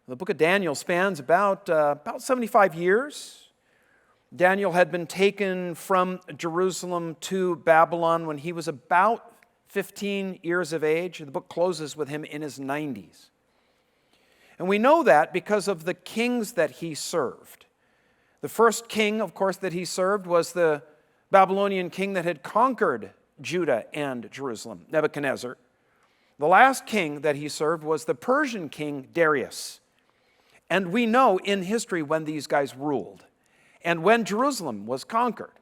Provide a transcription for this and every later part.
The book of Daniel spans about 75 years. Daniel had been taken from Jerusalem to Babylon when he was about 15 years of age. The book closes with him in his 90s. And we know that because of the kings that he served. The first king, of course, that he served was the Babylonian king that had conquered Judah and Jerusalem, Nebuchadnezzar. The last king that he served was the Persian king Darius. And we know in history when these guys ruled and when Jerusalem was conquered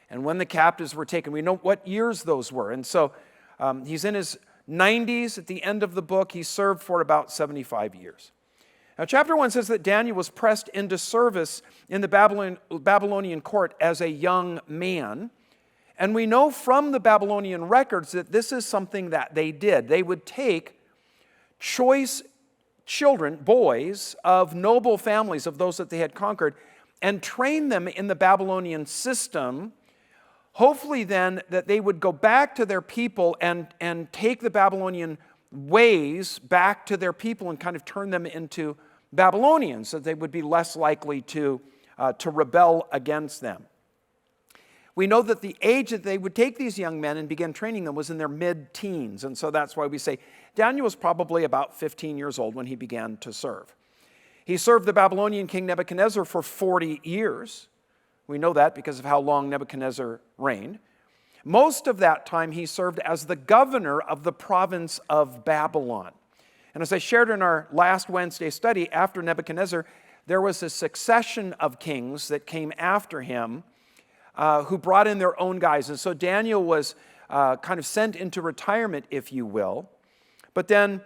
and when the captives were taken. We know what years those were. And so he's in his 90s at the end of the book. He served for about 75 years. Now, chapter 1 says that Daniel was pressed into service in the Babylonian court as a young man. And we know from the Babylonian records that this is something that they did. They would take choice children, boys of noble families, of those that they had conquered, and train them in the Babylonian system. Hopefully then that they would go back to their people and take the Babylonian ways back to their people and kind of turn them into Babylonians, so they would be less likely to rebel against them. We know that the age that they would take these young men and begin training them was in their mid-teens, and so that's why we say Daniel was probably about 15 years old when he began to serve. He served the Babylonian king Nebuchadnezzar for 40 years. We know that because of how long Nebuchadnezzar reigned. Most of that time he served as the governor of the province of Babylon. And as I shared in our last Wednesday study, after Nebuchadnezzar, there was a succession of kings that came after him who brought in their own guys. And so Daniel was kind of sent into retirement, if you will. But then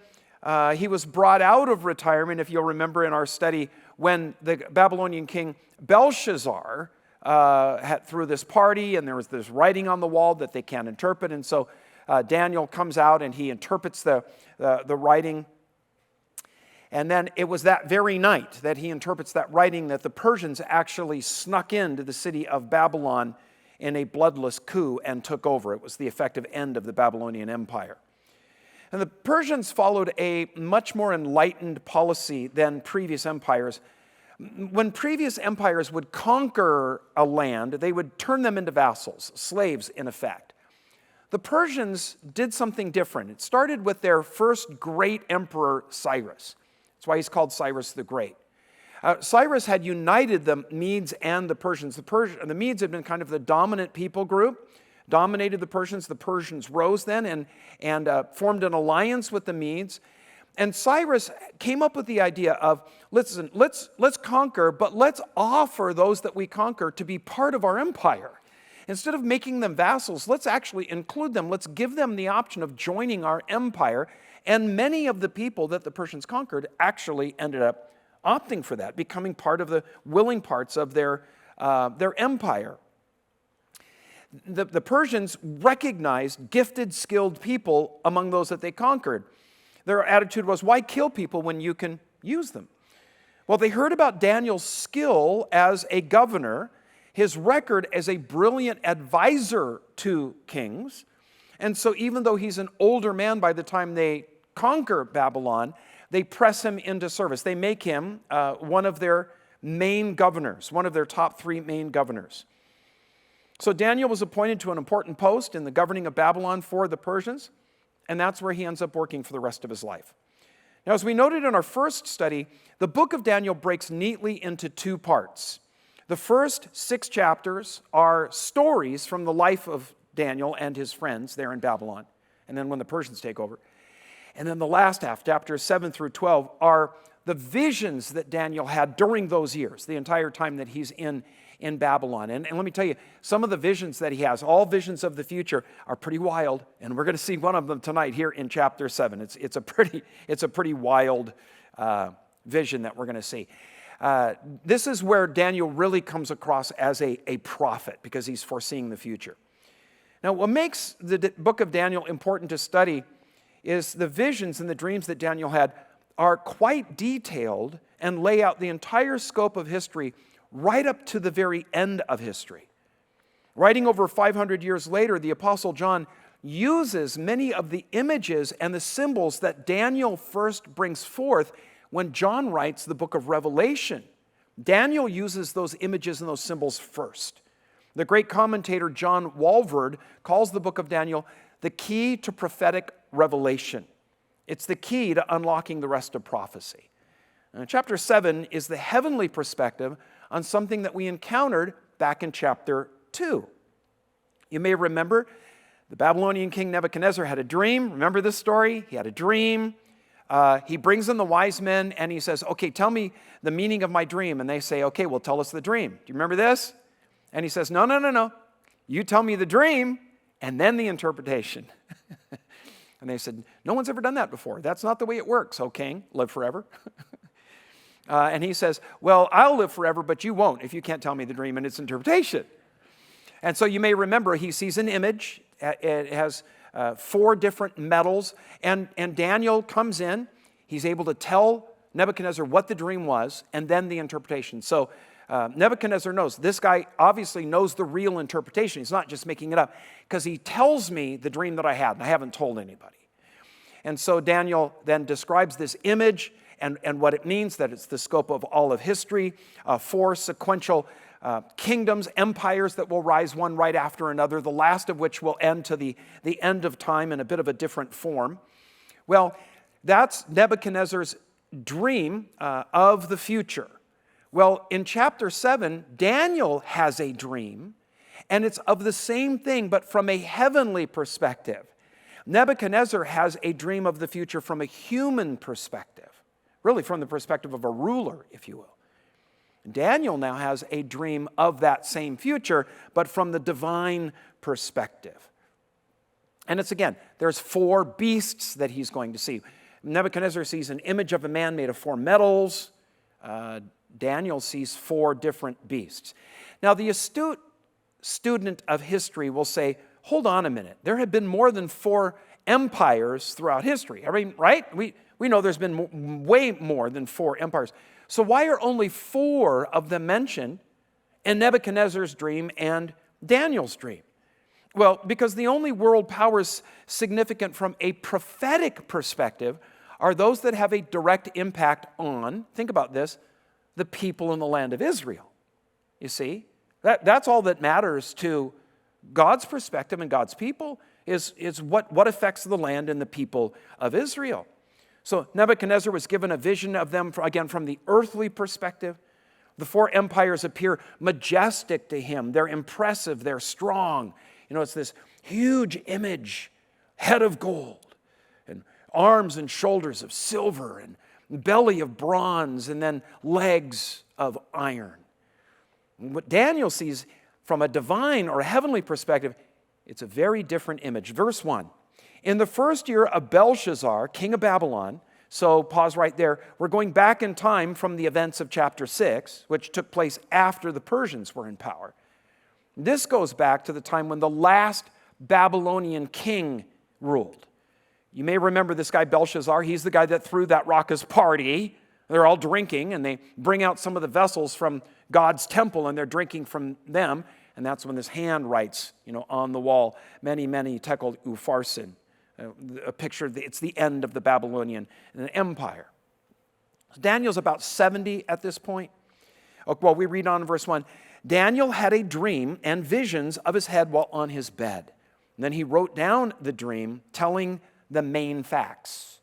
he was brought out of retirement, if you'll remember in our study, when the Babylonian king Belshazzar threw this party, and there was this writing on the wall that they can't interpret. And so Daniel comes out and he interprets the writing. And then it was that very night that he interprets that writing that the Persians actually snuck into the city of Babylon in a bloodless coup and took over. It was the effective end of the Babylonian Empire. And the Persians followed a much more enlightened policy than previous empires. When previous empires would conquer a land, they would turn them into vassals, slaves in effect. The Persians did something different. It started with their first great emperor, Cyrus. That's why he's called Cyrus the Great. Cyrus had united the Medes and the Persians. The Medes had been kind of the dominant people group, dominated the Persians. The Persians rose then and formed an alliance with the Medes. And Cyrus came up with the idea of, listen, let's conquer, but let's offer those that we conquer to be part of our empire. Instead of making them vassals, let's actually include them. Let's give them the option of joining our empire. And many of the people that the Persians conquered actually ended up opting for that, becoming part of the willing parts of their empire. The Persians recognized gifted, skilled people among those that they conquered. Their attitude was, why kill people when you can use them? Well, they heard about Daniel's skill as a governor, his record as a brilliant advisor to kings. And so even though he's an older man by the time they conquer Babylon, they press him into service. They make him one of their main governors, one of their top 3 main governors. So Daniel was appointed to an important post in the governing of Babylon for the Persians, and that's where he ends up working for the rest of his life. Now, as we noted in our first study, the book of Daniel breaks neatly into 2 parts. The first 6 chapters are stories from the life of Daniel and his friends there in Babylon, and then when the Persians take over. And then the last half, chapters 7 through 12, are the visions that Daniel had during those years, the entire time that he's in Babylon. And let me tell you, some of the visions that he has, all visions of the future, are pretty wild, and we're going to see one of them tonight here in chapter 7. It's a pretty wild vision that we're going to see. This is where Daniel really comes across as a prophet, because he's foreseeing the future. Now, what makes the book of Daniel important to study is the visions and the dreams that Daniel had are quite detailed and lay out the entire scope of history right up to the very end of history. Writing over 500 years later, the Apostle John uses many of the images and the symbols that Daniel first brings forth when John writes the book of Revelation, Daniel uses those images and those symbols first. The great commentator John Walvoord calls the book of Daniel the key to prophetic revelation. It's the key to unlocking the rest of prophecy. Chapter 7 is the heavenly perspective on something that we encountered back in chapter 2. You may remember the Babylonian king Nebuchadnezzar had a dream. Remember this story? He had a dream. He brings in the wise men and he says, okay, tell me the meaning of my dream. And they say, okay, well, tell us the dream. Do you remember this? And he says, no. You tell me the dream and then the interpretation. And they said, no one's ever done that before. That's not the way it works, O king, live forever. And he says, well, I'll live forever, but you won't if you can't tell me the dream and its interpretation. And so you may remember he sees an image. It has 4 different metals. And Daniel comes in. He's able to tell Nebuchadnezzar what the dream was and then the interpretation. So Nebuchadnezzar knows. This guy obviously knows the real interpretation. He's not just making it up because he tells me the dream that I had and I haven't told anybody. And so Daniel then describes this image and what it means, that it's the scope of all of history, 4 sequential kingdoms, empires that will rise one right after another, the last of which will end to the end of time in a bit of a different form. Well, that's Nebuchadnezzar's dream of the future. Well, in chapter 7, Daniel has a dream, and it's of the same thing, but from a heavenly perspective. Nebuchadnezzar has a dream of the future from a human perspective. Really from the perspective of a ruler, if you will. Daniel now has a dream of that same future, but from the divine perspective. And it's again, there's 4 beasts that he's going to see. Nebuchadnezzar sees an image of a man made of 4 metals. Daniel sees 4 different beasts. Now, the astute student of history will say, hold on a minute. There have been more than 4 empires throughout history. I mean, right? We know there's been way more than 4 empires. So why are only 4 of them mentioned in Nebuchadnezzar's dream and Daniel's dream? Well, because the only world powers significant from a prophetic perspective are those that have a direct impact on, think about this, the people in the land of Israel. You see? That's all that matters to God's perspective and God's people is what affects the land and the people of Israel. So Nebuchadnezzar was given a vision of them, again, from the earthly perspective. The 4 empires appear majestic to him. They're impressive. They're strong. You know, it's this huge image, head of gold, and arms and shoulders of silver, and belly of bronze, and then legs of iron. And what Daniel sees from a divine or a heavenly perspective, it's a very different image. Verse 1. In the first year of Belshazzar, king of Babylon, so pause right there. We're going back in time from the events of chapter 6, which took place after the Persians were in power. This goes back to the time when the last Babylonian king ruled. You may remember this guy Belshazzar. He's the guy that threw that raucous party. They're all drinking, and they bring out some of the vessels from God's temple, and they're drinking from them. And that's when this hand writes, on the wall, many, many tekel upharsin. A picture, it's the end of the Babylonian Empire. Daniel's about 70 at this point. Well, we read on in verse 1. Daniel had a dream and visions of his head while on his bed. And then he wrote down the dream, telling the main facts.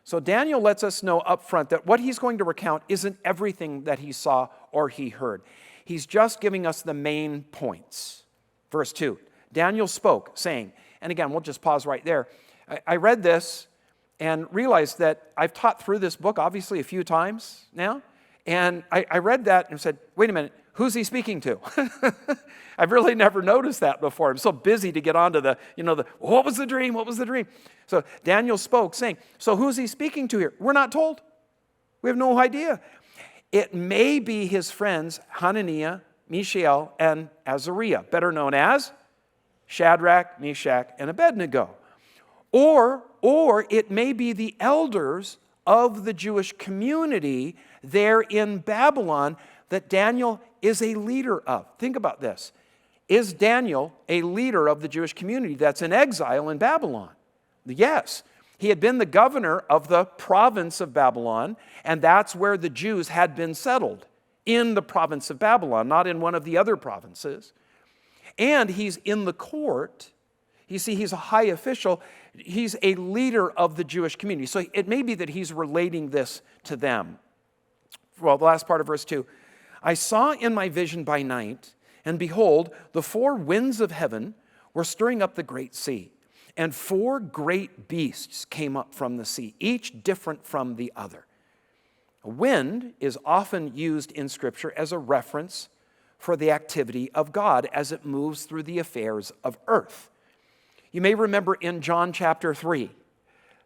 So Daniel lets us know up front that what he's going to recount isn't everything that he saw or he heard. He's just giving us the main points. Verse 2, Daniel spoke, saying, and again, we'll just pause right there. I read this and realized that I've taught through this book, obviously, a few times now. And I read that and said, wait a minute, who's he speaking to? I've really never noticed that before. I'm so busy to get onto the what was the dream? What was the dream? So Daniel spoke, saying, so who's he speaking to here? We're not told. We have no idea. It may be his friends Hananiah, Mishael, and Azariah, better known as Shadrach, Meshach, and Abednego. Or it may be the elders of the Jewish community there in Babylon that Daniel is a leader of. Think about this. Is Daniel a leader of the Jewish community that's in exile in Babylon? Yes. He had been the governor of the province of Babylon, and that's where the Jews had been settled, in the province of Babylon, not in one of the other provinces. And he's in the court. You see, he's a high official. He's a leader of the Jewish community. So it may be that he's relating this to them. Well, the last part of verse 2. I saw in my vision by night, and behold, the four winds of heaven were stirring up the great sea. And four great beasts came up from the sea, each different from the other. A wind is often used in Scripture as a reference for the activity of God as it moves through the affairs of earth. You may remember in John chapter 3,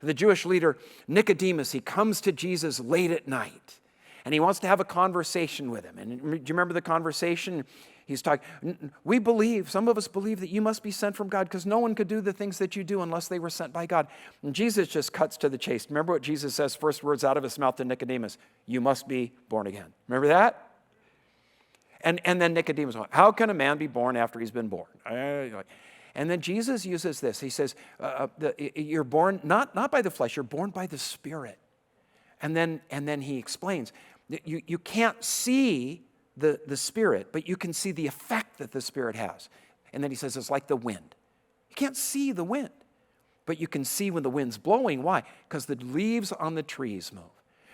the Jewish leader Nicodemus, he comes to Jesus late at night, and he wants to have a conversation with him. And do you remember the conversation? He's talking, we believe, some of us believe that you must be sent from God because no one could do the things that you do unless they were sent by God. And Jesus just cuts to the chase. Remember what Jesus says, first words out of his mouth to Nicodemus, you must be born again. Remember that? And then Nicodemus went, how can a man be born after he's been born? And then Jesus uses this. He says, you're born not by the flesh, you're born by the Spirit. And then he explains, you can't see the Spirit, but you can see the effect that the Spirit has. And then he says it's like the wind. You can't see the wind, but you can see when the wind's blowing. Why? Because the leaves on the trees move.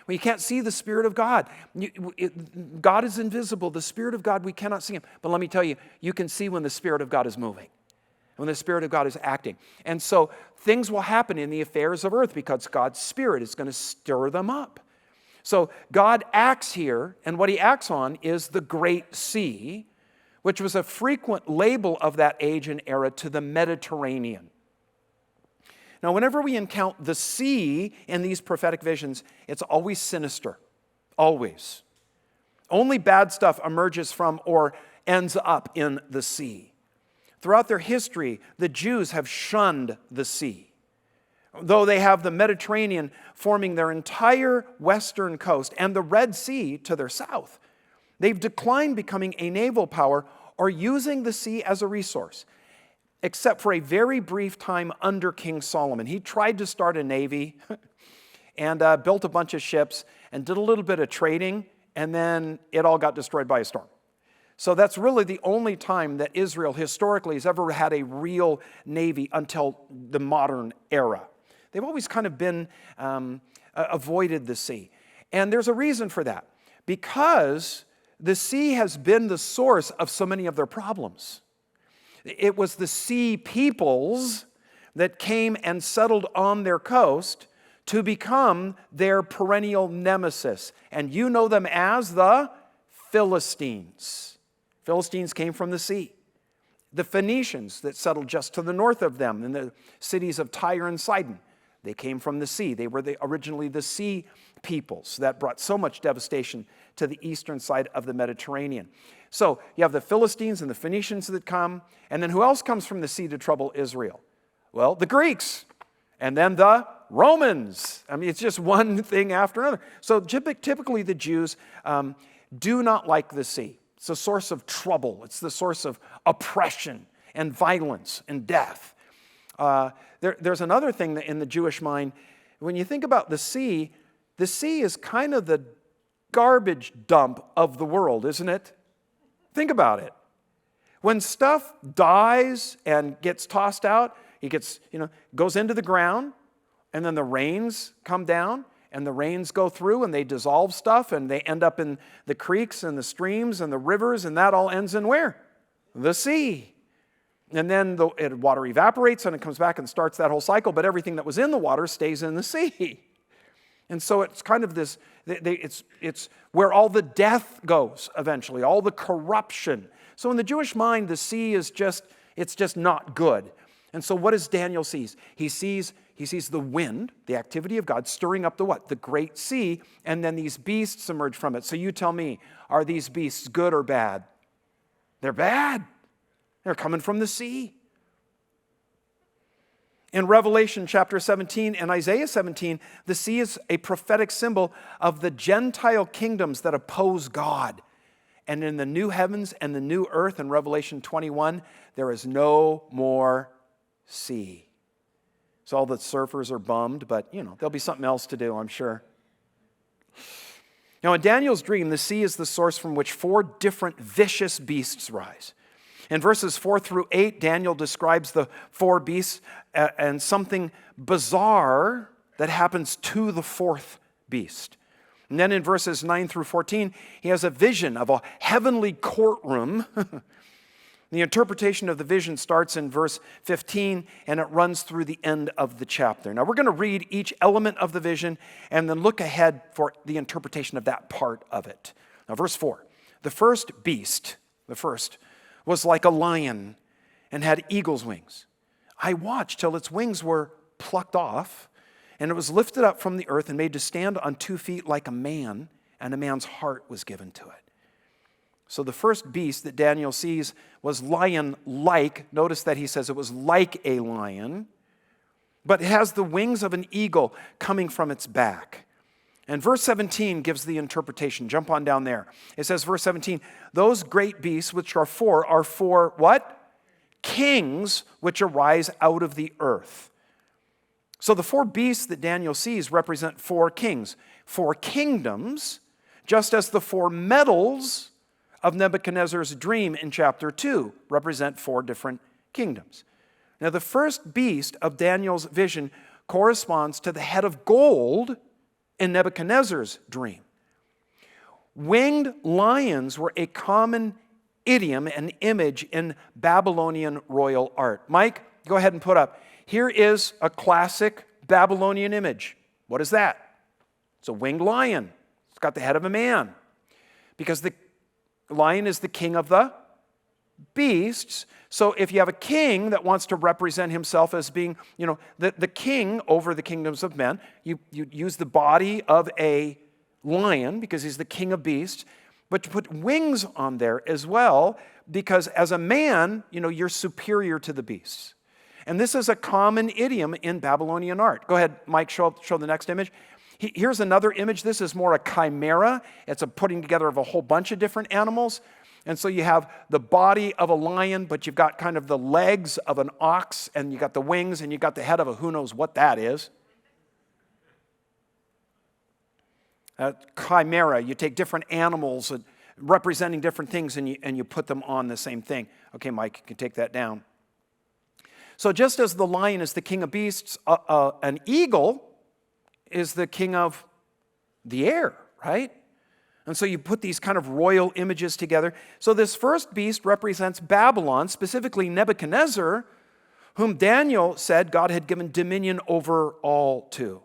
Well, you can't see the Spirit of God. God is invisible. The Spirit of God, we cannot see him. But let me tell you, you can see when the Spirit of God is moving, when the Spirit of God is acting. And so things will happen in the affairs of earth because God's Spirit is going to stir them up. So God acts here, and what he acts on is the Great Sea, which was a frequent label of that age and era to the Mediterranean. Now, whenever we encounter the sea in these prophetic visions, it's always sinister, always. Only bad stuff emerges from or ends up in the sea. Throughout their history, the Jews have shunned the sea. Though they have the Mediterranean forming their entire western coast and the Red Sea to their south, they've declined becoming a naval power or using the sea as a resource, except for a very brief time under King Solomon. He tried to start a navy and built a bunch of ships and did a little bit of trading, and then it all got destroyed by a storm. So that's really the only time that Israel historically has ever had a real navy until the modern era. They've always kind of been avoided the sea. And there's a reason for that. Because the sea has been the source of so many of their problems. It was the sea peoples that came and settled on their coast to become their perennial nemesis. And you know them as the Philistines. Philistines came from the sea. The Phoenicians that settled just to the north of them in the cities of Tyre and Sidon, they came from the sea. They were originally the sea peoples that brought so much devastation to the eastern side of the Mediterranean. So you have the Philistines and the Phoenicians that come, and then who else comes from the sea to trouble Israel? Well, the Greeks, and then the Romans. I mean, it's just one thing after another. So typically the Jews do not like the sea. It's a source of trouble. It's the source of oppression and violence and death. There's another thing that in the Jewish mind, when you think about the sea is kind of the garbage dump of the world, isn't it? Think about it. When stuff dies and gets tossed out, goes into the ground, and then the rains come down, and the rains go through, and they dissolve stuff, and they end up in the creeks and the streams and the rivers, and that all ends in where? The sea. And then the water evaporates and it comes back and starts that whole cycle, but everything that was in the water stays in the sea. And so it's kind of this, it's where all the death goes eventually, all the corruption. So in the Jewish mind, the sea is it's just not good. And so what does Daniel see? He sees the wind, the activity of God, stirring up the what? The great sea, and then these beasts emerge from it. So you tell me, are these beasts good or bad? They're bad. They're coming from the sea. In Revelation chapter 17 and Isaiah 17, the sea is a prophetic symbol of the Gentile kingdoms that oppose God. And in the new heavens and the new earth in Revelation 21, there is no more sea. So all the surfers are bummed, but, there'll be something else to do, I'm sure. Now, in Daniel's dream, the sea is the source from which 4 different vicious beasts rise. In verses 4 through 8, Daniel describes the 4 beasts and something bizarre that happens to the 4th beast. And then in verses 9 through 14, he has a vision of a heavenly courtroom. The interpretation of the vision starts in verse 15, and it runs through the end of the chapter. Now, we're going to read each element of the vision and then look ahead for the interpretation of that part of it. Now, verse 4, the first beast, was like a lion and had eagle's wings. I watched till its wings were plucked off, and it was lifted up from the earth and made to stand on 2 feet like a man, and a man's heart was given to it. So the first beast that Daniel sees was lion-like. Notice that he says it was like a lion, but it has the wings of an eagle coming from its back. And verse 17 gives the interpretation. Jump on down there. It says, verse 17, those great beasts which are 4 what? Kings which arise out of the earth. So the 4 beasts that Daniel sees represent 4 kings, 4 kingdoms, just as the 4 metals of Nebuchadnezzar's dream in chapter 2 represent 4 different kingdoms. Now, the first beast of Daniel's vision corresponds to the head of gold in Nebuchadnezzar's dream. Winged lions were a common idiom and image in Babylonian royal art. Mike, go ahead and put up. Here is a classic Babylonian image. What is that? It's a winged lion. It's got the head of a man. Because the lion is the king of the beasts. So if you have a king that wants to represent himself as being, the king over the kingdoms of men, you use the body of a lion because he's the king of beasts, but you put wings on there as well because as a man, you're superior to the beasts. And this is a common idiom in Babylonian art. Go ahead, Mike, show the next image. Here's another image. This is more a chimera. It's a putting together of a whole bunch of different animals. And so you have the body of a lion, but you've got kind of the legs of an ox, and you got the wings, and you got the head of a who knows what that is. Chimera, you take different animals representing different things, and you put them on the same thing. Okay, Mike, you can take that down. So just as the lion is the king of beasts, an eagle is the king of the air, right? And so you put these kind of royal images together. So this first beast represents Babylon, specifically Nebuchadnezzar, whom Daniel said God had given dominion over all to.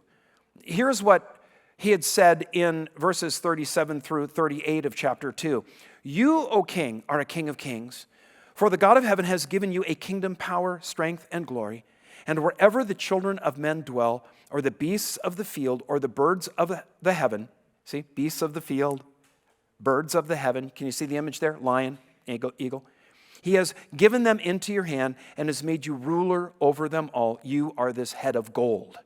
Here's what he had said in verses 37 through 38 of chapter 2. You, O king, are a king of kings, for the God of heaven has given you a kingdom, power, strength, and glory. And wherever the children of men dwell, or the beasts of the field, or the birds of the heaven, see, beasts of the field, birds of the heaven. Can you see the image there? Lion, eagle. He has given them into your hand and has made you ruler over them all. You are this head of gold.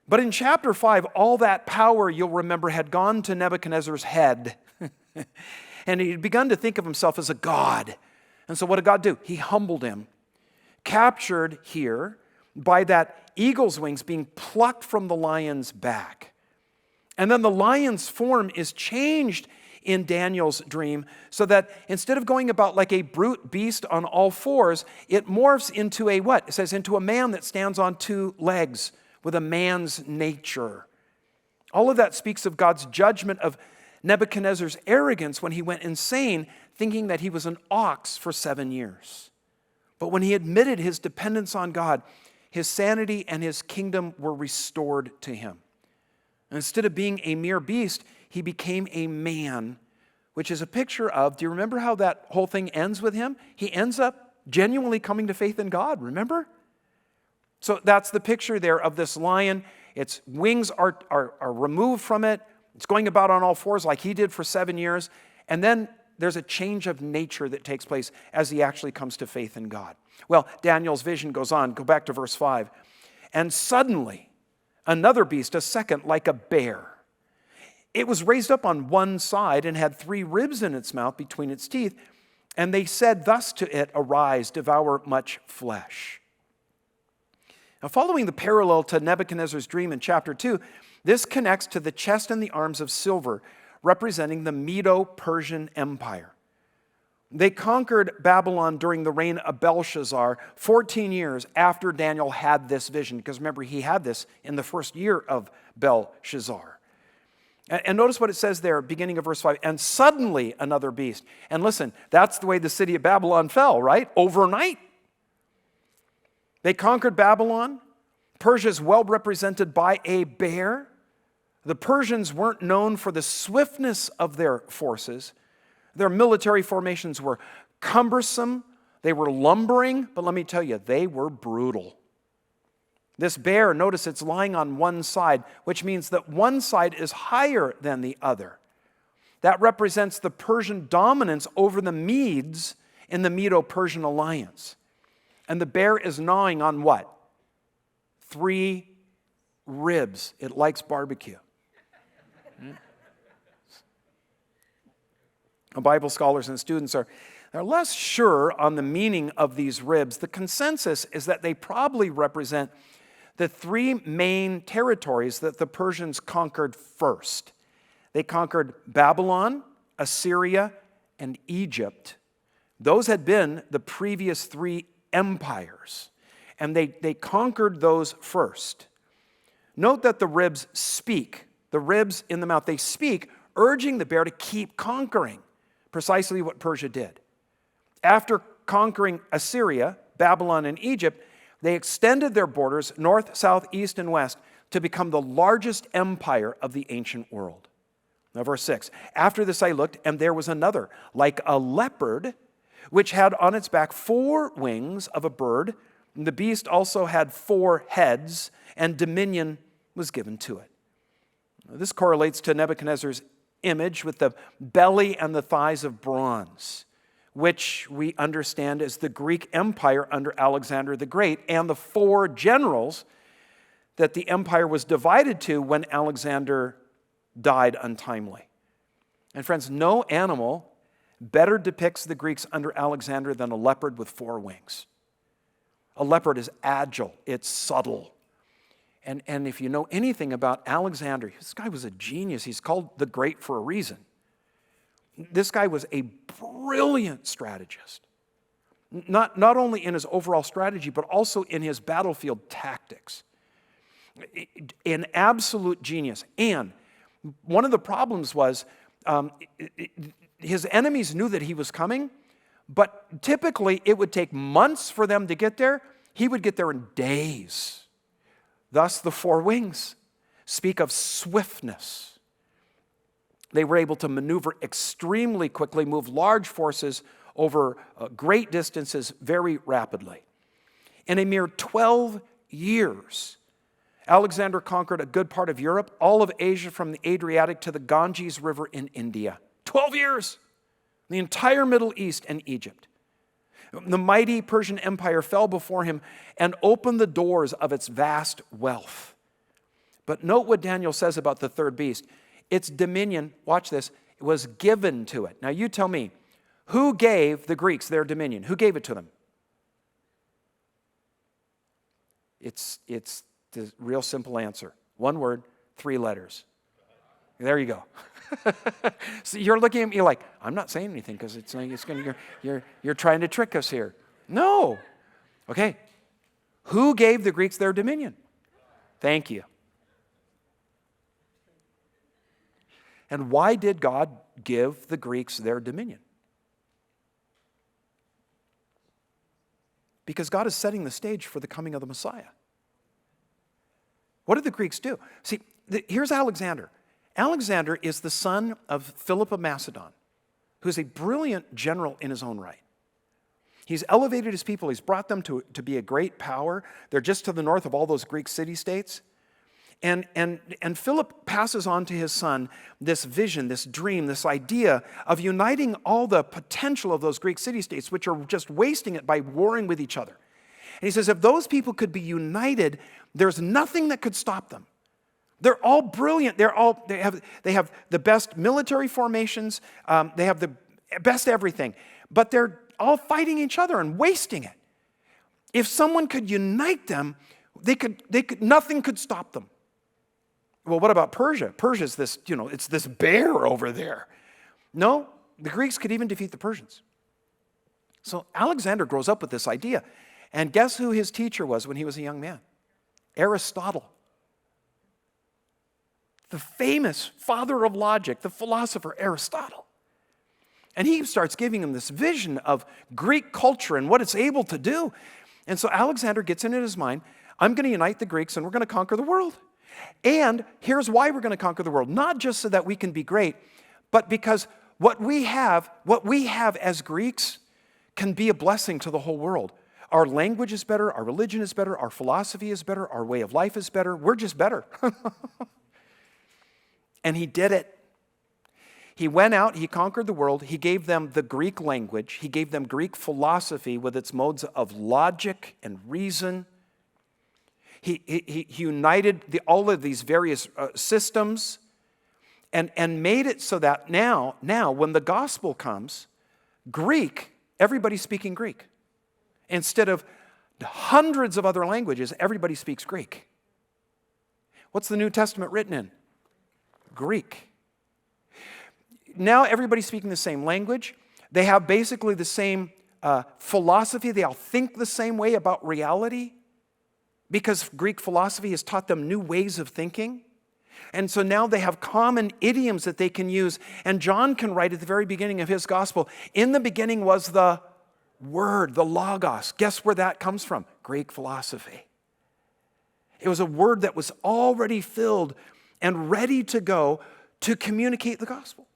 But in chapter 5, all that power, you'll remember, had gone to Nebuchadnezzar's head. And he had begun to think of himself as a god. And so what did God do? He humbled him. Captured here by that eagle's wings being plucked from the lion's back. And then the lion's form is changed in Daniel's dream so that instead of going about like a brute beast on all 4s, it morphs into a what? It says into a man that stands on 2 legs with a man's nature. All of that speaks of God's judgment of Nebuchadnezzar's arrogance when he went insane thinking that he was an ox for 7 years. But when he admitted his dependence on God, his sanity and his kingdom were restored to him. And instead of being a mere beast, he became a man, which is a picture of, do you remember how that whole thing ends with him? He ends up genuinely coming to faith in God, remember? So that's the picture there of this lion. Its wings are removed from it. It's going about on all 4s like he did for 7 years. And then there's a change of nature that takes place as he actually comes to faith in God. Well, Daniel's vision goes on. Go back to verse 5. And suddenly, another beast, a second, like a bear. It was raised up on one side and had 3 ribs in its mouth between its teeth. And they said thus to it, arise, devour much flesh. Now, following the parallel to Nebuchadnezzar's dream in chapter 2, this connects to the chest and the arms of silver, representing the Medo-Persian Empire. They conquered Babylon during the reign of Belshazzar, 14 years after Daniel had this vision. Because remember, he had this in the first year of Belshazzar. And notice what it says there, beginning of verse 5. And suddenly another beast. And listen, that's the way the city of Babylon fell, right? Overnight. They conquered Babylon. Persia is well represented by a bear. The Persians weren't known for the swiftness of their forces. Their military formations were cumbersome. They were lumbering. But let me tell you, they were brutal. This bear, notice it's lying on one side, which means that one side is higher than the other. That represents the Persian dominance over the Medes in the Medo-Persian alliance. And the bear is gnawing on what? 3 ribs. It likes barbecue. Bible scholars and students are less sure on the meaning of these ribs. The consensus is that they probably represent the 3 main territories that the Persians conquered first. They conquered Babylon, Assyria, and Egypt. Those had been the previous 3 empires, and they conquered those first. Note that the ribs speak. The ribs in the mouth, they speak, urging the bear to keep conquering, precisely what Persia did. After conquering Assyria, Babylon, and Egypt, they extended their borders north, south, east, and west to become the largest empire of the ancient world. Now, verse 6, after this I looked, and there was another, like a leopard, which had on its back 4 wings of a bird. And the beast also had 4 heads, and dominion was given to it. Now, this correlates to Nebuchadnezzar's image with the belly and the thighs of bronze, which we understand as the Greek Empire under Alexander the Great, and the 4 generals that the empire was divided to when Alexander died untimely. And friends, no animal better depicts the Greeks under Alexander than a leopard with 4 wings. A leopard is agile, it's subtle. And if you know anything about Alexander, this guy was a genius. He's called the Great for a reason. This guy was a brilliant strategist. Not only in his overall strategy, but also in his battlefield tactics. An absolute genius. And one of the problems was his enemies knew that he was coming, but typically it would take months for them to get there. He would get there in days. Thus, the 4 wings speak of swiftness. They were able to maneuver extremely quickly, move large forces over great distances very rapidly. In a mere 12 years, Alexander conquered a good part of Europe, all of Asia from the Adriatic to the Ganges River in India. 12 years! The entire Middle East and Egypt. The mighty Persian Empire fell before him and opened the doors of its vast wealth. But note what Daniel says about the 3rd beast. Its dominion, watch this, was given to it. Now you tell me, who gave the Greeks their dominion? Who gave it to them? It's the real simple answer. 1 word, 3 letters. There you go. So you're looking at me like, I'm not saying anything because it's going to, you're trying to trick us here. No. Okay. Who gave the Greeks their dominion? Thank you. And why did God give the Greeks their dominion? Because God is setting the stage for the coming of the Messiah. What did the Greeks do? See, here's Alexander. Alexander is the son of Philip of Macedon, who is a brilliant general in his own right. He's elevated his people. He's brought them to be a great power. They're just to the north of all those Greek city-states. And Philip passes on to his son this vision, this dream, this idea of uniting all the potential of those Greek city-states, which are just wasting it by warring with each other. And he says, if those people could be united, there's nothing that could stop them. They're all brilliant. They have the best military formations. They have the best everything. But they're all fighting each other and wasting it. If someone could unite them, Nothing could stop them. Well, what about Persia? Persia's this, it's this bear over there. No, the Greeks could even defeat the Persians. So Alexander grows up with this idea. And guess who his teacher was when he was a young man? Aristotle. The famous father of logic, the philosopher Aristotle. And he starts giving him this vision of Greek culture and what it's able to do. And so Alexander gets in his mind, I'm going to unite the Greeks and we're going to conquer the world. And here's why we're going to conquer the world. Not just so that we can be great, but because what we have as Greeks can be a blessing to the whole world. Our language is better, our religion is better, our philosophy is better, our way of life is better. We're just better. And he did it. He went out, he conquered the world, he gave them the Greek language, he gave them Greek philosophy with its modes of logic and reason. He united all of these various systems and made it so that now when the gospel comes, Greek, everybody's speaking Greek. Instead of hundreds of other languages, everybody speaks Greek. What's the New Testament written in? Greek. Now everybody's speaking the same language. They have basically the same philosophy. They all think the same way about reality because Greek philosophy has taught them new ways of thinking. And so now they have common idioms that they can use. And John can write at the very beginning of his gospel, in the beginning was the Word, the Logos. Guess where that comes from? Greek philosophy. It was a word that was already filled and ready to go to communicate the gospel.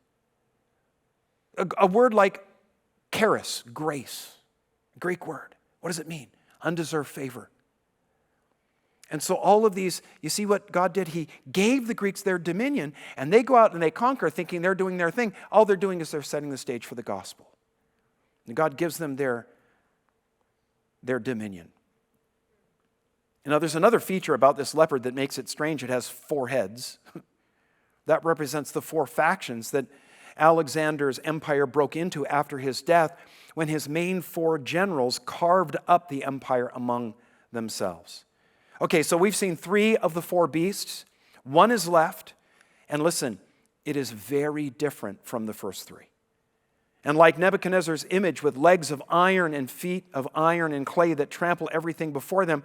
A word like charis, grace, Greek word. What does it mean? Undeserved favor. And so all of these, you see what God did? He gave the Greeks their dominion, and they go out and they conquer thinking they're doing their thing. All they're doing is they're setting the stage for the gospel. And God gives them their dominion. Now, there's another feature about this leopard that makes it strange. It has 4 heads. That represents the 4 factions that Alexander's empire broke into after his death when his main 4 generals carved up the empire among themselves. Okay, so we've seen 3 of the 4 beasts. 1 is left. And listen, it is very different from the first 3. And like Nebuchadnezzar's image with legs of iron and feet of iron and clay that trample everything before them,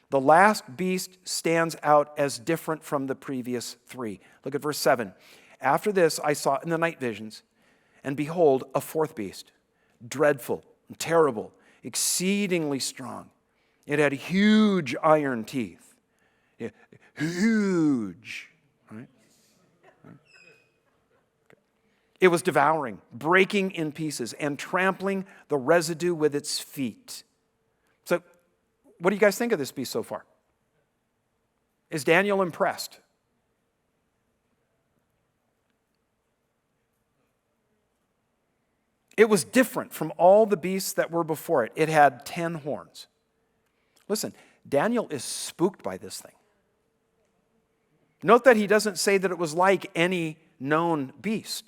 the last beast stands out as different from the previous 3. Look at verse 7. After this I saw in the night visions, and behold, a 4th beast, dreadful and terrible, exceedingly strong. It had huge iron teeth. Yeah, huge. Right? It was devouring, breaking in pieces, and trampling the residue with its feet. So, what do you guys think of this beast so far? Is Daniel impressed? It was different from all the beasts that were before it. It had 10 horns. Listen, Daniel is spooked by this thing. Note that he doesn't say that it was like any known beast.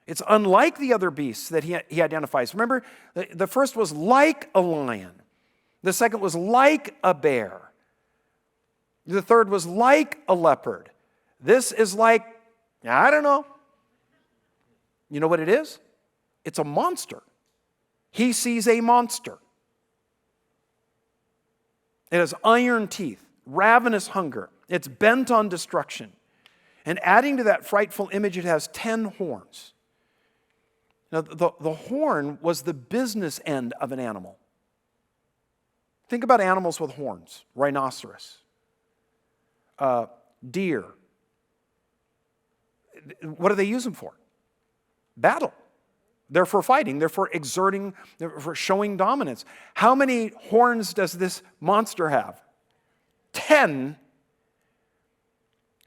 It's unlike the other beasts that he identifies. Remember, the first was like a lion. The second was like a bear. The third was like a leopard. This is like, I don't know. You know what it is? It's a monster. He sees a monster. It has iron teeth, ravenous hunger. It's bent on destruction. And adding to that frightful image, it has 10 horns. Now, the horn was the business end of an animal. Think about animals with horns. Rhinoceros. Deer. What do they use them for? Battle. They're for fighting. They're for exerting, they're for showing dominance. How many horns does this monster have? 10.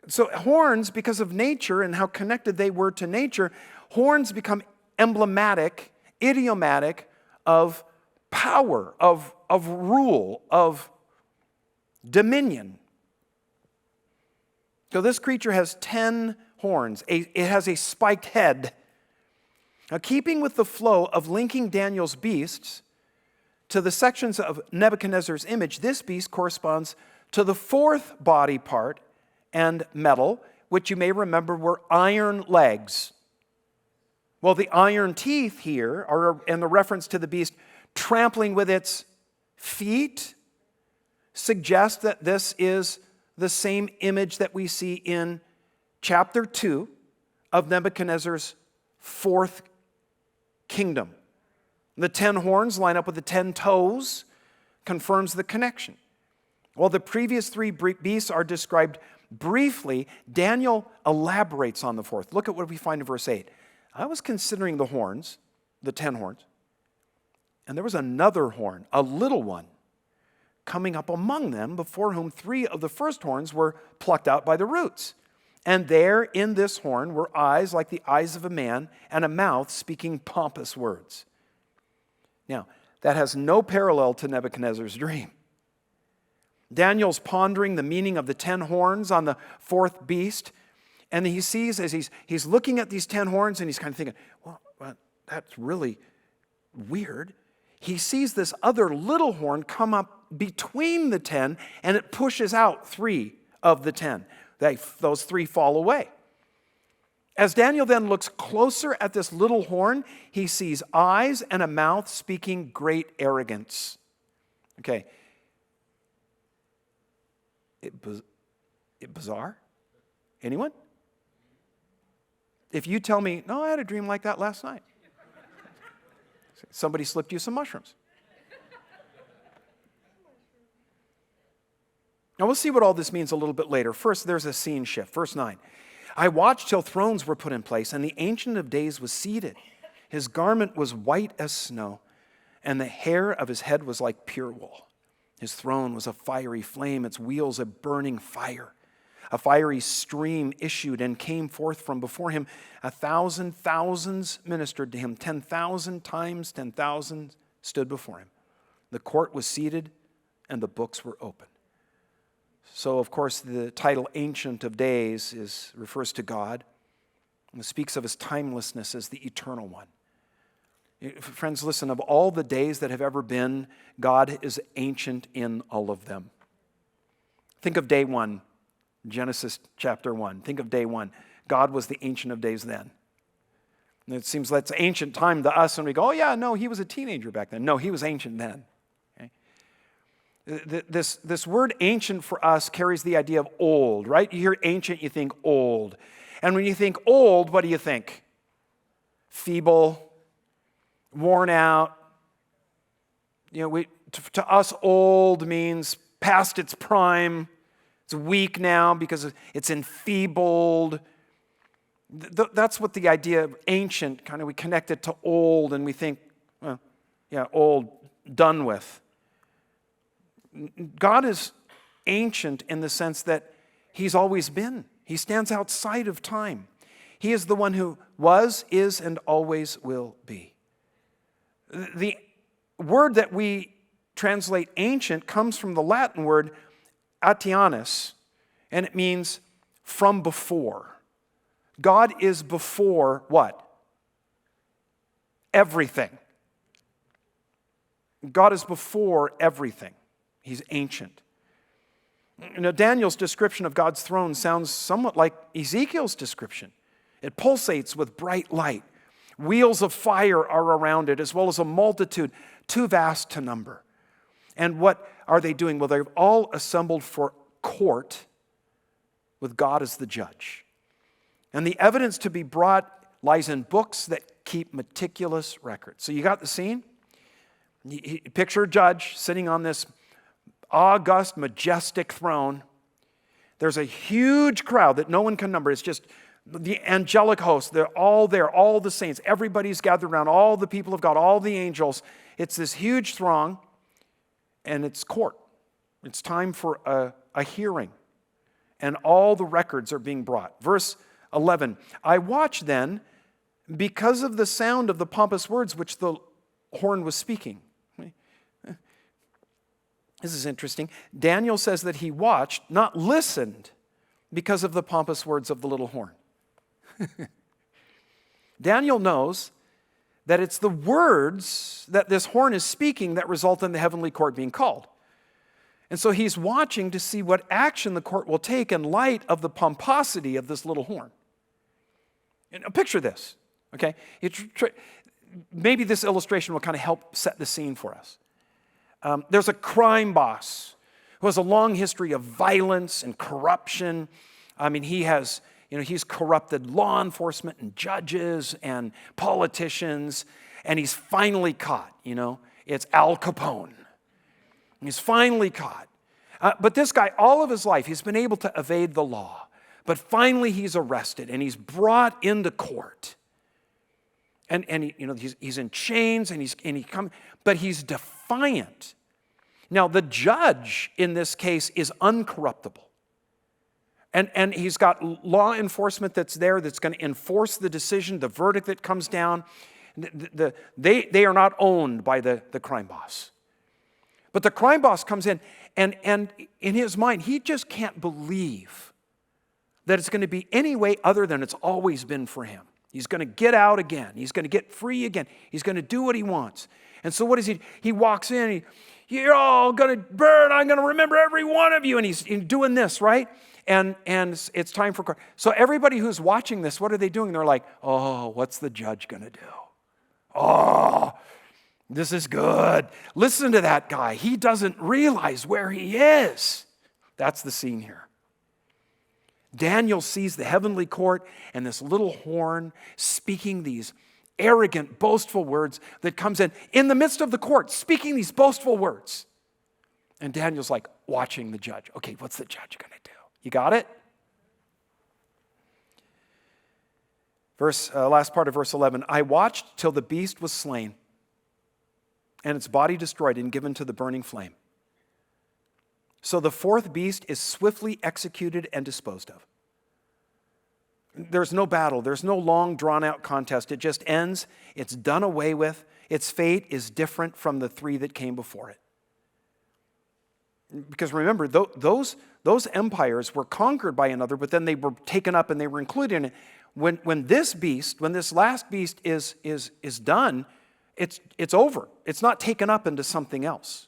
So horns, because of nature and how connected they were to nature, horns become emblematic, idiomatic of power, of rule, of dominion. So this creature has 10 horns. It has a spiked head. Now, keeping with the flow of linking Daniel's beasts to the sections of Nebuchadnezzar's image, this beast corresponds to the fourth body part and metal, which you may remember were iron legs. Well, the iron teeth here are in the reference to the beast trampling with its feet, suggest that this is the same image that we see in chapter 2 of Nebuchadnezzar's fourth kingdom. The 10 horns line up with the 10 toes, confirms the connection. While the previous 3 beasts are described briefly, Daniel elaborates on the fourth. Look at what we find in verse 8. I was considering the horns, the 10 horns, and there was another horn, a little one, coming up among them, before whom 3 of the first horns were plucked out by the roots. And there in this horn were eyes like the eyes of a man, and a mouth speaking pompous words. Now, that has no parallel to Nebuchadnezzar's dream. Daniel's pondering the meaning of the 10 horns on the fourth beast, and he sees as he's looking at these 10 horns, and he's kind of thinking, well, that's really weird. He sees this other little horn come up between the 10, and it pushes out 3 of the 10. Those 3 fall away. As Daniel then looks closer at this little horn, he sees eyes and a mouth speaking great arrogance. Okay. It bizarre? Anyone? If you tell me, no, I had a dream like that last night. Somebody slipped you some mushrooms. Now we'll see what all this means a little bit later. First, there's a scene shift. Verse 9. I watched till thrones were put in place, and the Ancient of Days was seated. His garment was white as snow, and the hair of his head was like pure wool. His throne was a fiery flame, its wheels a burning fire. A fiery stream issued and came forth from before him. 1,000 thousands ministered to him. 10,000 times 10,000 stood before him. The court was seated, and the books were open. So, of course, the title Ancient of Days refers to God and speaks of his timelessness as the eternal one. Friends, listen, of all the days that have ever been, God is ancient in all of them. Think of day 1, Genesis chapter 1. Think of day 1. God was the Ancient of Days then. And it seems that's ancient time to us, and we go, oh yeah, no, he was a teenager back then. No, he was ancient then. This word ancient for us carries the idea of old, right? You hear ancient, you think old. And when you think old, what do you think? Feeble, worn out. You know, to us, old means past its prime. It's weak now because it's enfeebled. That's what the idea of ancient, kind of we connect it to old and we think, well, yeah, old, done with. God is ancient in the sense that he's always been. He stands outside of time. He is the one who was, is, and always will be. The word that we translate ancient comes from the Latin word atianus, and it means from before. God is before what? Everything. God is before everything. He's ancient. Now, Daniel's description of God's throne sounds somewhat like Ezekiel's description. It pulsates with bright light. Wheels of fire are around it, as well as a multitude too vast to number. And what are they doing? Well, they've all assembled for court with God as the judge. And the evidence to be brought lies in books that keep meticulous records. So you got the scene? Picture a judge sitting on this august, majestic throne. There's a huge crowd that no one can number. It's just the angelic host. They're all there, all the saints. Everybody's gathered around, all the people of God, all the angels. It's this huge throng, and it's court. It's time for a hearing, and all the records are being brought. Verse 11, I watched then because of the sound of the pompous words which the horn was speaking. This is interesting. Daniel says that he watched, not listened, because of the pompous words of the little horn. Daniel knows that it's the words that this horn is speaking that result in the heavenly court being called. And so he's watching to see what action the court will take in light of the pomposity of this little horn. And picture this, okay? Maybe this illustration will kind of help set the scene for us. There's a crime boss who has a long history of violence and corruption. I mean, he's corrupted law enforcement and judges and politicians, and he's finally caught, It's Al Capone. He's finally caught. But this guy, all of his life, he's been able to evade the law. But finally he's arrested and he's brought into court. And he's in chains but he's defiant. Now the judge in this case is uncorruptible. And he's got law enforcement that's there that's going to enforce the decision, the verdict that comes down. They are not owned by the crime boss. But the crime boss comes in, and in his mind, he just can't believe that it's going to be any way other than it's always been for him. He's going to get out again. He's going to get free again. He's going to do what he wants. And so what is he? He walks in, you're all going to burn. I'm going to remember every one of you. And he's doing this, right? And it's time for court. So everybody who's watching this, what are they doing? They're like, oh, what's the judge going to do? Oh, this is good. Listen to that guy. He doesn't realize where he is. That's the scene here. Daniel sees the heavenly court and this little horn speaking these arrogant, boastful words that comes in the midst of the court, speaking these boastful words. And Daniel's like watching the judge. Okay, what's the judge going to do? You got it? Last part of verse 11. I watched till the beast was slain, and its body destroyed and given to the burning flame. So the fourth beast is swiftly executed and disposed of. There's no battle. There's no long, drawn-out contest. It just ends. It's done away with. Its fate is different from the three that came before it. Because remember, those empires were conquered by another, but then they were taken up and they were included in it. When this last beast is done, it's over. It's not taken up into something else.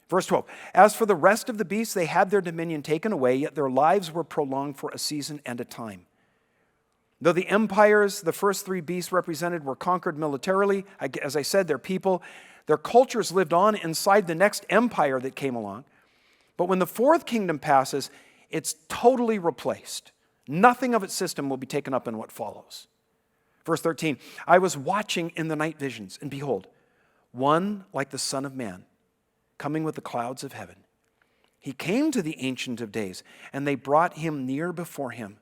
Verse 12, as for the rest of the beasts, they had their dominion taken away, yet their lives were prolonged for a season and a time. Though the empires the first three beasts represented were conquered militarily, as I said, their people, their cultures lived on inside the next empire that came along. But when the fourth kingdom passes, it's totally replaced. Nothing of its system will be taken up in what follows. Verse 13, I was watching in the night visions, and behold, one like the Son of Man, coming with the clouds of heaven. He came to the Ancient of Days, and they brought him near before him.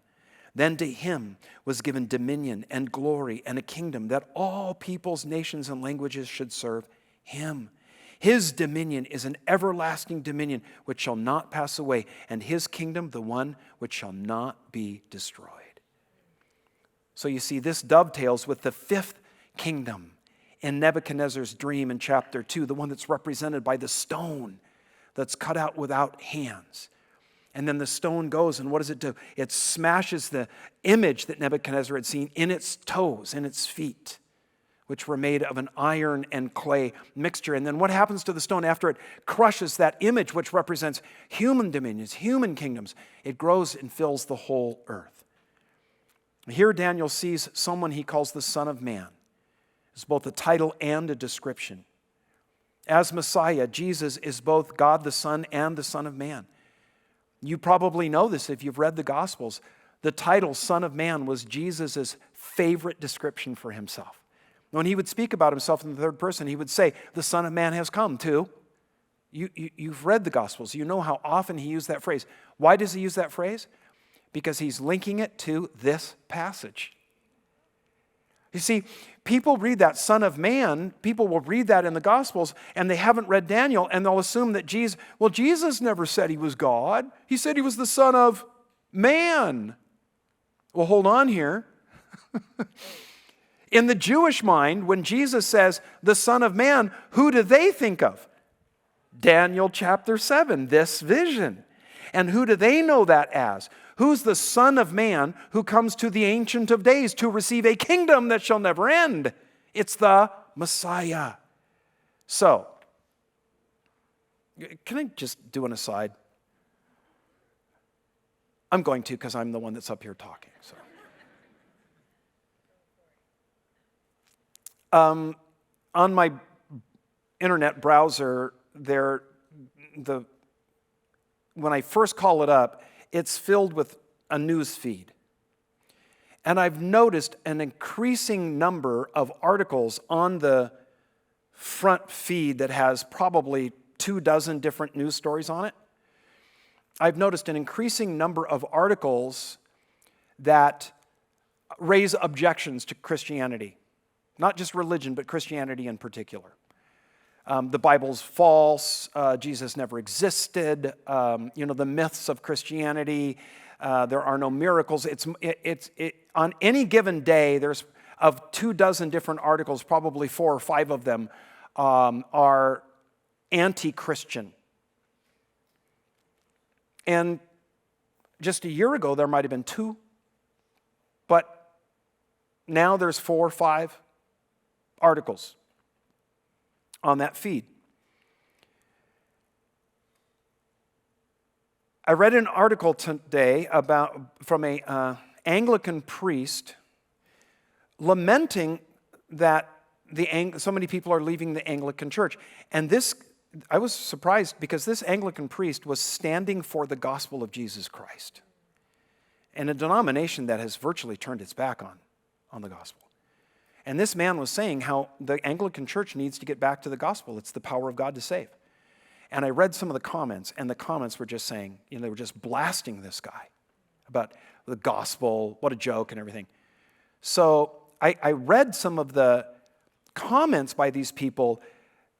Then to him was given dominion and glory and a kingdom that all peoples, nations, and languages should serve him. His dominion is an everlasting dominion which shall not pass away, and his kingdom the one which shall not be destroyed. So you see, this dovetails with the fifth kingdom in Nebuchadnezzar's dream in chapter 2, the one that's represented by the stone that's cut out without hands. And then the stone goes, and what does it do? It smashes the image that Nebuchadnezzar had seen in its toes, in its feet, which were made of an iron and clay mixture. And then what happens to the stone after it crushes that image, which represents human dominions, human kingdoms? It grows and fills the whole earth. Here Daniel sees someone he calls the Son of Man. It's both a title and a description. As Messiah, Jesus is both God the Son and the Son of Man. You probably know this if you've read the Gospels. The title Son of Man was Jesus' favorite description for himself. When he would speak about himself in the third person, he would say, the Son of Man has come too. You've read the Gospels. You know how often he used that phrase. Why does he use that phrase? Because he's linking it to this passage. You see, people read that Son of Man, people will read that in the Gospels, and they haven't read Daniel, and they'll assume that Jesus never said he was God. He said he was the Son of Man. Well, hold on here. In the Jewish mind, when Jesus says the Son of Man, who do they think of? Daniel chapter 7, this vision. And who do they know that as? Who's the Son of Man who comes to the Ancient of Days to receive a kingdom that shall never end? It's the Messiah. So, Can I just do an aside? I'm going to because I'm the one that's up here talking. So, on my internet browser, when I first call it up, it's filled with a news feed. And I've noticed an increasing number of articles on the front feed that has probably 24 different news stories on it. I've noticed an increasing number of articles that raise objections to Christianity. Not just religion, but Christianity in particular. The Bible's false, Jesus never existed, the myths of Christianity, there are no miracles. On any given day, there's of 24 different articles, probably 4 or 5 of them are anti-Christian. And just a year ago, there might have been 2, but now there's 4 or 5 articles on that feed. I read an article today from an Anglican priest lamenting that so many people are leaving the Anglican Church. And I was surprised because this Anglican priest was standing for the gospel of Jesus Christ in a denomination that has virtually turned its back on the gospel. And this man was saying how the Anglican Church needs to get back to the gospel. It's the power of God to save. And I read some of the comments, and the comments were just saying, they were just blasting this guy about the gospel, what a joke and everything. So I read some of the comments by these people,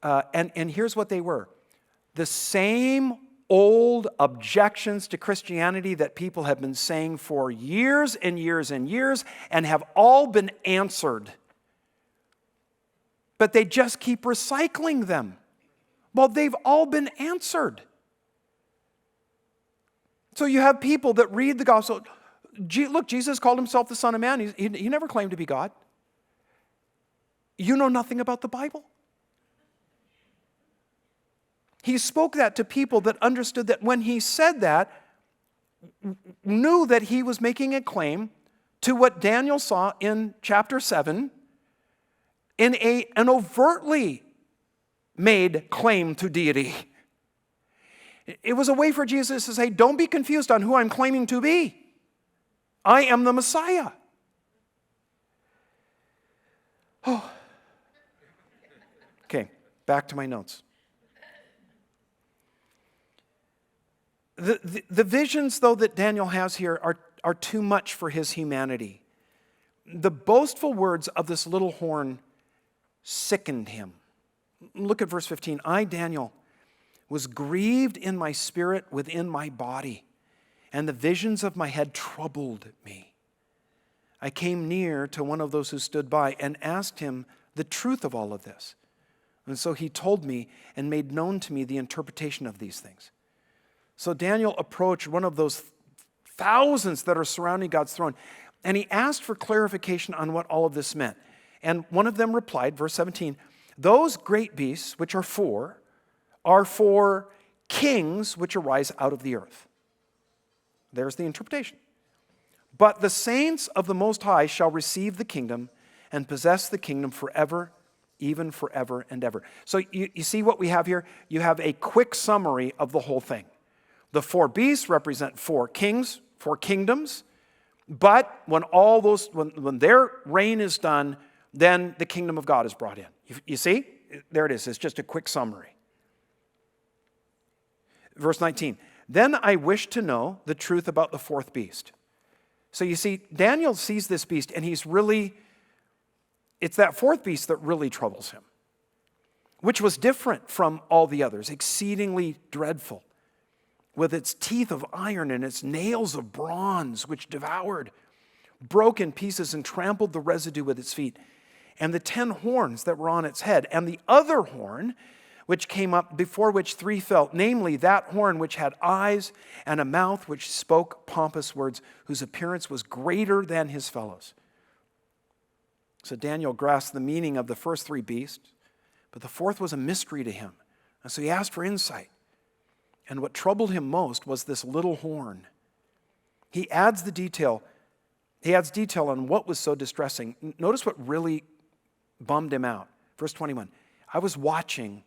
and here's what they were. The same old objections to Christianity that people have been saying for years and years and years and have all been answered. But they just keep recycling them. Well, they've all been answered. So you have people that read the gospel. Look, Jesus called himself the Son of Man. He never claimed to be God. You know nothing about the Bible. He spoke that to people that understood that when he said that, knew that he was making a claim to what Daniel saw in chapter 7 in an overtly made claim to deity. It was a way for Jesus to say, don't be confused on who I'm claiming to be. I am the Messiah. Oh. Okay, back to my notes. The visions, though, that Daniel has here are too much for his humanity. The boastful words of this little horn sickened him. Look at verse 15. I, Daniel, was grieved in my spirit within my body, and the visions of my head troubled me. I came near to one of those who stood by and asked him the truth of all of this. And so he told me and made known to me the interpretation of these things. So Daniel approached one of those thousands that are surrounding God's throne, and he asked for clarification on what all of this meant. And one of them replied, verse 17, those great beasts, which are for kings which arise out of the earth. There's the interpretation. But the saints of the Most High shall receive the kingdom and possess the kingdom forever, even forever and ever. So you see what we have here? You have a quick summary of the whole thing. The 4 beasts represent 4 kings, 4 kingdoms. But when their reign is done, then the kingdom of God is brought in. You see? There it is. It's just a quick summary. Verse 19. Then I wish to know the truth about the 4th beast. So you see, Daniel sees this beast, and it's that 4th beast that really troubles him, which was different from all the others, exceedingly dreadful, with its teeth of iron and its nails of bronze, which devoured, broke in pieces, and trampled the residue with its feet, and the 10 horns that were on its head, and the other horn which came up, before which 3 fell, namely that horn which had eyes and a mouth which spoke pompous words, whose appearance was greater than his fellows. So Daniel grasped the meaning of the first 3 beasts, but the 4th was a mystery to him. And so he asked for insight. And what troubled him most was this little horn. He adds detail on what was so distressing. Notice what really bummed him out. Verse 21. I was watching,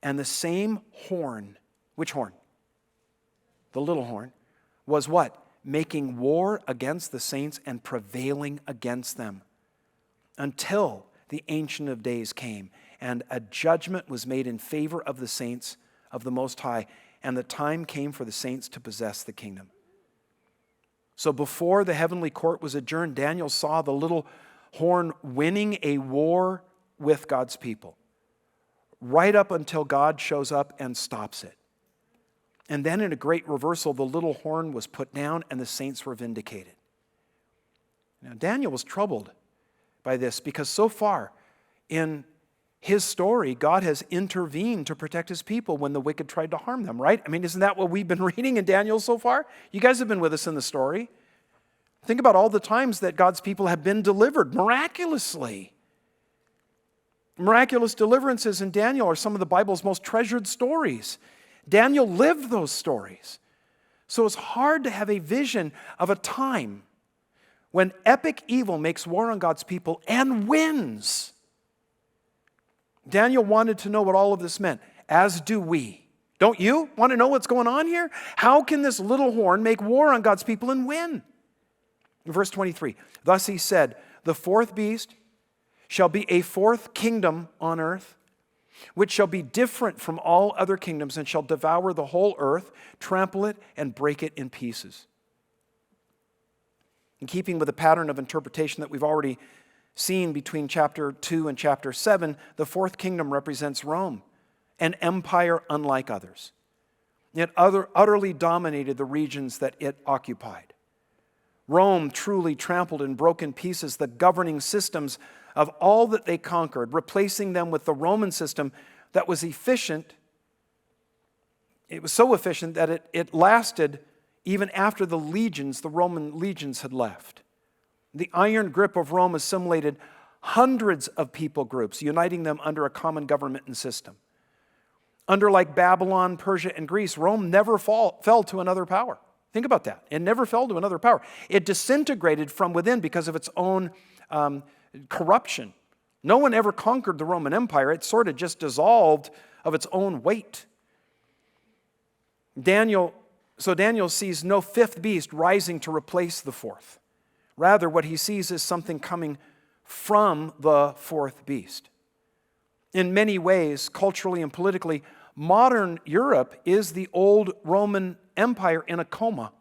and the same horn, which horn? The little horn, was what? Making war against the saints and prevailing against them until the Ancient of Days came, and a judgment was made in favor of the saints of the Most High, and the time came for the saints to possess the kingdom. So before the heavenly court was adjourned, Daniel saw the little horn winning a war with God's people, right up until God shows up and stops it. And then in a great reversal, the little horn was put down and the saints were vindicated. Now, Daniel was troubled by this because so far in his story, God has intervened to protect his people when the wicked tried to harm them, right? I mean, isn't that what we've been reading in Daniel so far? You guys have been with us in the story. Think about all the times that God's people have been delivered miraculously. Miraculous deliverances in Daniel are some of the Bible's most treasured stories. Daniel lived those stories. So it's hard to have a vision of a time when epic evil makes war on God's people and wins. Daniel wanted to know what all of this meant, as do we. Don't you want to know what's going on here? How can this little horn make war on God's people and win? Verse 23, thus he said, the fourth beast shall be a fourth kingdom on earth, which shall be different from all other kingdoms and shall devour the whole earth, trample it, and break it in pieces. In keeping with the pattern of interpretation that we've already seen between chapter 2 and chapter 7, the fourth kingdom represents Rome, an empire unlike others. It utterly dominated the regions that it occupied. Rome truly trampled and broke in pieces the governing systems of all that they conquered, replacing them with the Roman system that was efficient. It was so efficient that it lasted even after the Roman legions had left. The iron grip of Rome assimilated hundreds of people groups, uniting them under a common government and system. Under like Babylon, Persia, and Greece, Rome never fell to another power. Think about that. It never fell to another power. It disintegrated from within because of its own corruption. No one ever conquered the Roman Empire. It sort of just dissolved of its own weight. So Daniel sees no fifth beast rising to replace the fourth. Rather, what he sees is something coming from the fourth beast. In many ways, culturally and politically, modern Europe is the old Roman Empire in a coma.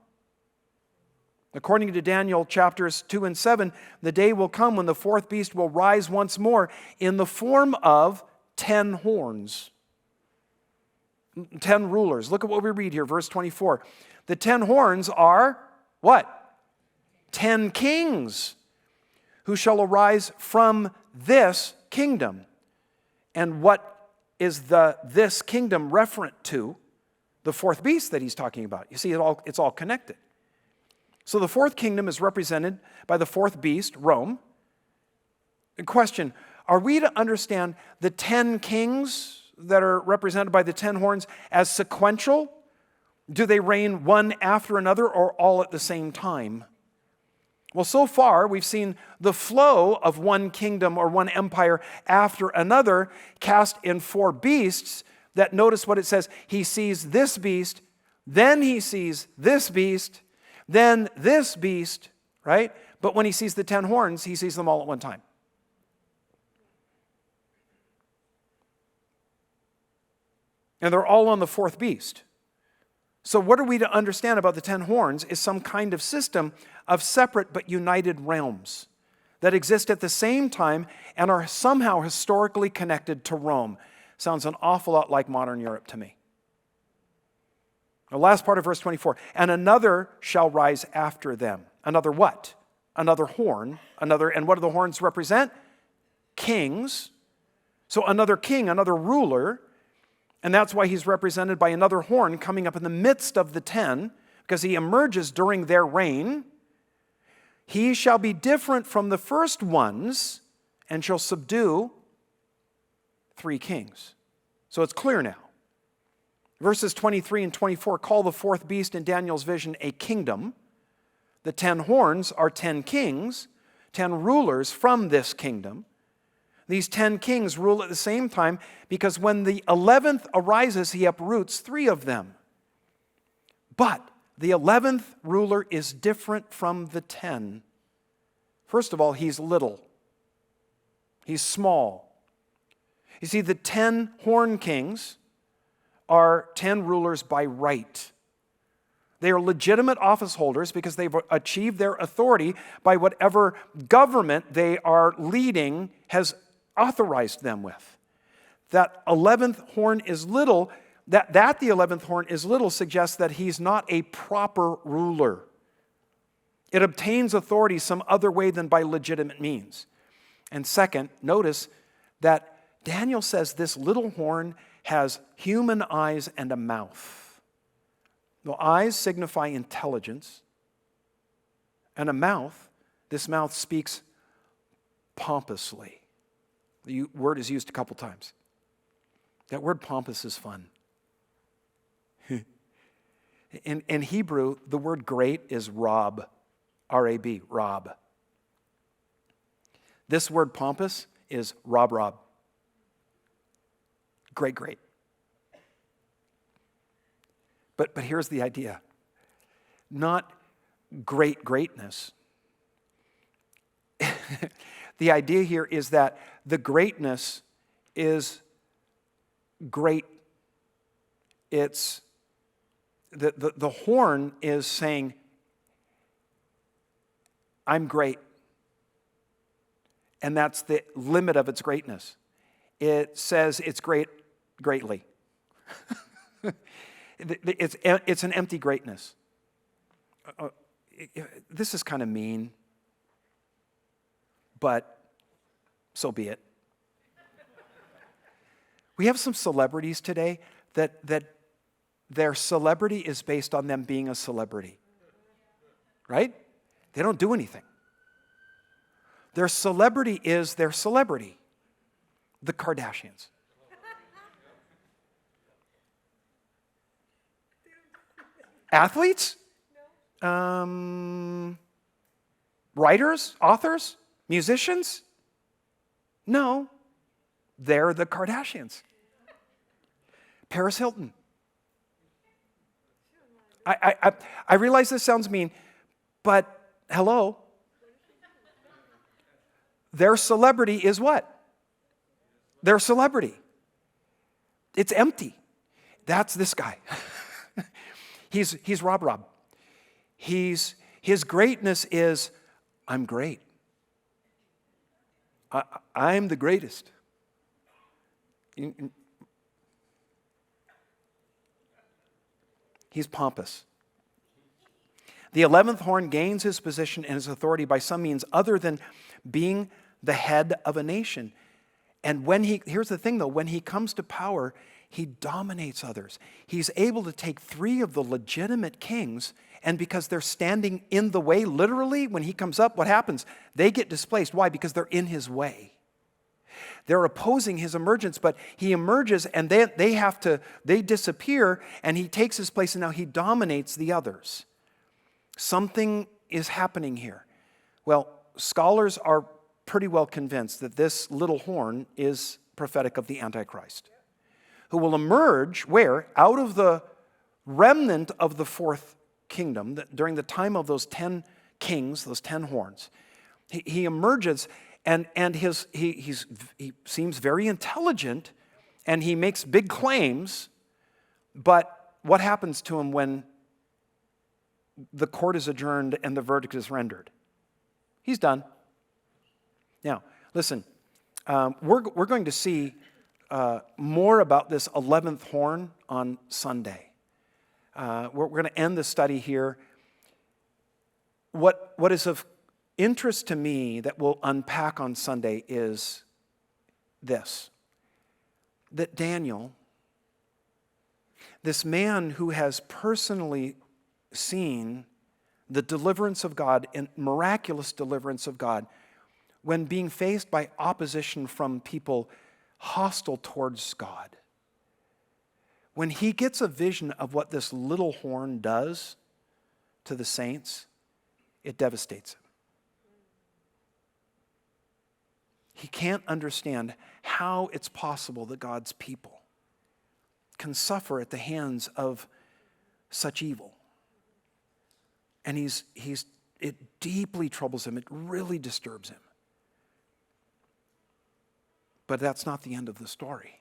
According to Daniel chapters 2 and 7, the day will come when the fourth beast will rise once more in the form of 10 horns. 10 rulers. Look at what we read here, verse 24. The 10 horns are what? 10 kings who shall arise from this kingdom. And what is this kingdom referent to? The fourth beast that he's talking about. You see, it's all connected. So the fourth kingdom is represented by the fourth beast, Rome. The question, are we to understand the 10 kings that are represented by the 10 horns as sequential? Do they reign one after another or all at the same time? Well, so far, we've seen the flow of one kingdom or one empire after another cast in 4 beasts that, notice what it says, he sees this beast, then he sees this beast, then this beast, right? But when he sees the 10 horns, he sees them all at one time. And they're all on the fourth beast. So what are we to understand about the 10 horns is some kind of system of separate but united realms that exist at the same time and are somehow historically connected to Rome. Sounds an awful lot like modern Europe to me. The last part of verse 24, and another shall rise after them. Another what? Another horn. And what do the horns represent? Kings. So another king, another ruler. And that's why he's represented by another horn coming up in the midst of the 10, because he emerges during their reign. He shall be different from the first ones and shall subdue 3 kings. So it's clear now. Verses 23 and 24 call the fourth beast in Daniel's vision a kingdom. The 10 horns are 10 kings, 10 rulers from this kingdom. These 10 kings rule at the same time because when the 11th arises, he uproots 3 of them. But the 11th ruler is different from the 10. First of all, he's little. He's small. You see, the 10 horn kings are 10 rulers by right. They are legitimate office holders because they've achieved their authority by whatever government they are leading has authorized them with. That 11th horn is little, that the 11th horn is little suggests that he's not a proper ruler. It obtains authority some other way than by legitimate means. And second, notice that Daniel says this little horn has human eyes and a mouth. The eyes signify intelligence, and a mouth, this mouth speaks pompously. The word is used a couple times. That word pompous is fun. In Hebrew, the word great is rab, R-A-B, rab. This word pompous is rab. Great. But here's the idea. Not greatness. The idea here is that the greatness is great. It's the horn is saying, I'm great. And that's the limit of its greatness. It says it's greatly. It's an empty greatness. This is kind of mean, but so be it. We have some celebrities today that their celebrity is based on them being a celebrity. Right? They don't do anything. Their celebrity is their celebrity. The Kardashians. Athletes? Writers? Authors? Musicians? No. They're the Kardashians. Paris Hilton. I realize this sounds mean, but hello. Their celebrity is what? Their celebrity. It's empty. That's this guy. He's Rob. His greatness is, I'm great. I'm the greatest. He's pompous. The 11th horn gains his position and his authority by some means other than being the head of a nation. And here's the thing though, when he comes to power, he dominates others. He's able to take 3 of the legitimate kings, and because they're standing in the way, literally, when he comes up, what happens? They get displaced. Why? Because they're in his way. They're opposing his emergence, but he emerges and they disappear, and he takes his place, and now he dominates the others. Something is happening here. Well, scholars are pretty well convinced that this little horn is prophetic of the Antichrist, who will emerge where? Out of the remnant of the fourth kingdom, during the time of those 10 kings, those 10 horns. He emerges, and he seems very intelligent, and he makes big claims, but what happens to him when the court is adjourned and the verdict is rendered? He's done. Now, listen, we're going to see more about this 11th horn on Sunday. We're going to end the study here. What is of interest to me that we'll unpack on Sunday is this: that Daniel, this man who has personally seen the deliverance of God and miraculous deliverance of God, when being faced by opposition from people hostile towards God, when he gets a vision of what this little horn does to the saints, it devastates him. He can't understand how it's possible that God's people can suffer at the hands of such evil. And it deeply troubles him. It really disturbs him. But that's not the end of the story.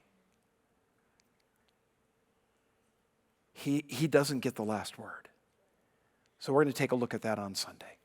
He doesn't get the last word. So we're going to take a look at that on Sunday.